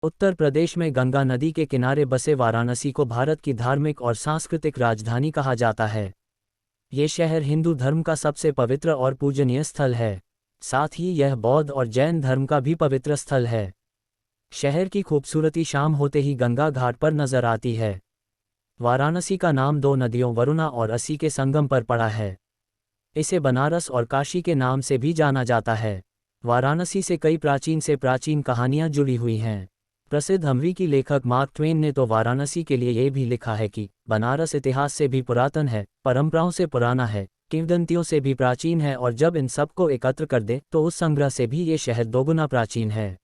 उत्तर प्रदेश में गंगा नदी के किनारे बसे वाराणसी को भारत की धार्मिक और सांस्कृतिक राजधानी कहा जाता है। ये शहर हिंदू धर्म का सबसे पवित्र और पूजनीय स्थल है। साथ ही यह बौद्ध और जैन धर्म का भी पवित्र स्थल है। शहर की खूबसूरती शाम होते ही गंगा घाट पर नजर आती है। वाराणसी का नाम दो नदियों वरुणा और असी के संगम पर पड़ा है। इसे बनारस और काशी के नाम से भी जाना जाता है। वाराणसी से कई प्राचीन कहानियां जुड़ी हुई हैं। प्रसिद्ध अमेरिकी लेखक मार्क ट्वेन ने तो वाराणसी के लिए ये भी लिखा है कि बनारस इतिहास से भी पुरातन है, परंपराओं से पुराना है, किंवदंतियों से भी प्राचीन है और जब इन सबको एकत्र कर दे तो उस संग्रह से भी ये शहर दोगुना प्राचीन है।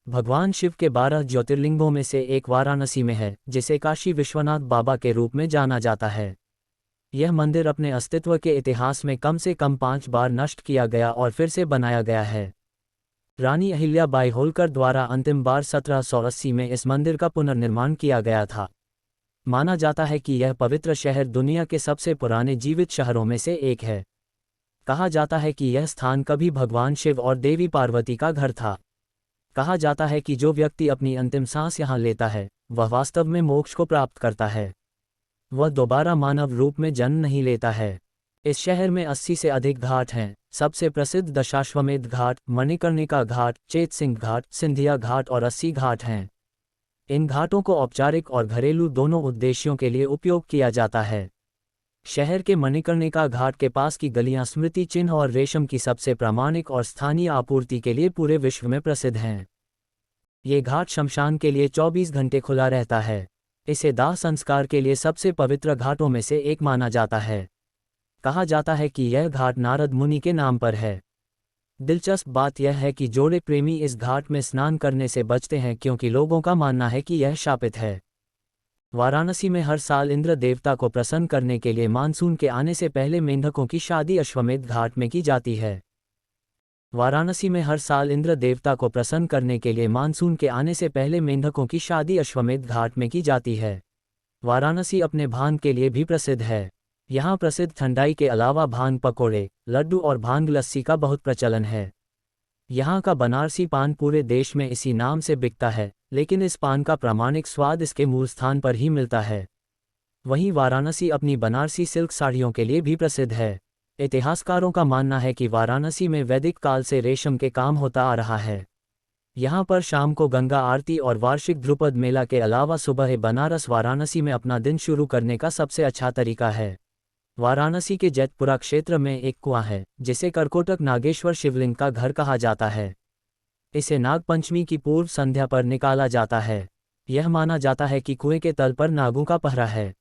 भगवान शिव के 12 ज्योतिर्लिंगों में से एक वाराणसी में है, जिसे काशी विश्वनाथ बाबा के रूप में जाना जाता है। यह मंदिर अपने अस्तित्व के इतिहास में कम से कम 5 बार नष्ट किया गया और फिर से बनाया गया है। रानी अहिल्याबाई होलकर द्वारा अंतिम बार 1780 में इस मंदिर का पुनर्निर्माण किया गया था। माना जाता है कि यह पवित्र शहर दुनिया के सबसे पुराने जीवित शहरों में से एक है। कहा जाता है कि यह स्थान कभी भगवान शिव और देवी पार्वती का घर था। कहा जाता है कि जो व्यक्ति अपनी अंतिम सांस यहाँ लेता है वह वास्तव में मोक्ष को प्राप्त करता है। वह दोबारा मानव रूप में जन्म नहीं लेता है। इस शहर में 80 से अधिक घाट हैं। सबसे प्रसिद्ध दशाश्वमेध घाट, मणिकर्णिका घाट, चेतसिंह घाट, सिंधिया घाट और 80 घाट हैं। इन घाटों को औपचारिक और घरेलू दोनों उद्देश्यों के लिए उपयोग किया जाता है। शहर के मणिकर्णिका घाट के पास की गलियां स्मृति चिन्ह और रेशम की सबसे प्रामाणिक और स्थानीय आपूर्ति के लिए पूरे विश्व में प्रसिद्ध हैं। ये घाट शमशान के लिए 24 घंटे खुला रहता है। इसे दाह संस्कार के लिए सबसे पवित्र घाटों में से एक माना जाता है। कहा जाता है कि यह घाट नारद मुनि के नाम पर है। दिलचस्प बात यह है कि जोड़े प्रेमी इस घाट में स्नान करने से बचते हैं क्योंकि लोगों का मानना है कि यह शापित है। वाराणसी में हर साल इंद्र देवता को प्रसन्न करने के लिए मानसून के आने से पहले मेंढकों की शादी अश्वमेध घाट में की जाती है। वाराणसी में हर साल इंद्र देवता को प्रसन्न करने के लिए मानसून के आने से पहले मेंढकों की शादी अश्वमेध घाट में की जाती है। वाराणसी अपने भांग के लिए भी प्रसिद्ध है। यहाँ प्रसिद्ध ठंडाई के अलावा भांग पकोड़े, लड्डू और भांग लस्सी का बहुत प्रचलन है। यहाँ का बनारसी पान पूरे देश में इसी नाम से बिकता है, लेकिन इस पान का प्रामाणिक स्वाद इसके मूल स्थान पर ही मिलता है। वहीं वाराणसी अपनी बनारसी सिल्क साड़ियों के लिए भी प्रसिद्ध है। इतिहासकारों का मानना है कि वाराणसी में वैदिक काल से रेशम के काम होता आ रहा है। यहाँ पर शाम को गंगा आरती और वार्षिक ध्रुपद मेला के अलावा सुबह बनारस वाराणसी में अपना दिन शुरू करने का सबसे अच्छा तरीका है। वाराणसी के जैतपुरा क्षेत्र में एक कुआं है, जिसे करकोटक नागेश्वर शिवलिंग का घर कहा जाता है। इसे नागपंचमी की पूर्व संध्या पर निकाला जाता है। यह माना जाता है कि कुएं के तल पर नागों का पहरा है।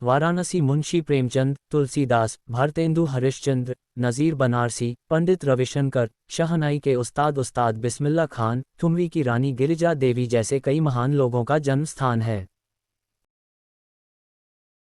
वाराणसी मुंशी प्रेमचंद, तुलसीदास, भारतेंदु हरिश्चंद्र, नज़ीर बनारसी, पंडित रविशंकर, शहनाई के उस्ताद बिस्मिल्ला खान, ठुमरी की रानी गिरिजा देवी जैसे कई महान लोगों का जन्म स्थान है।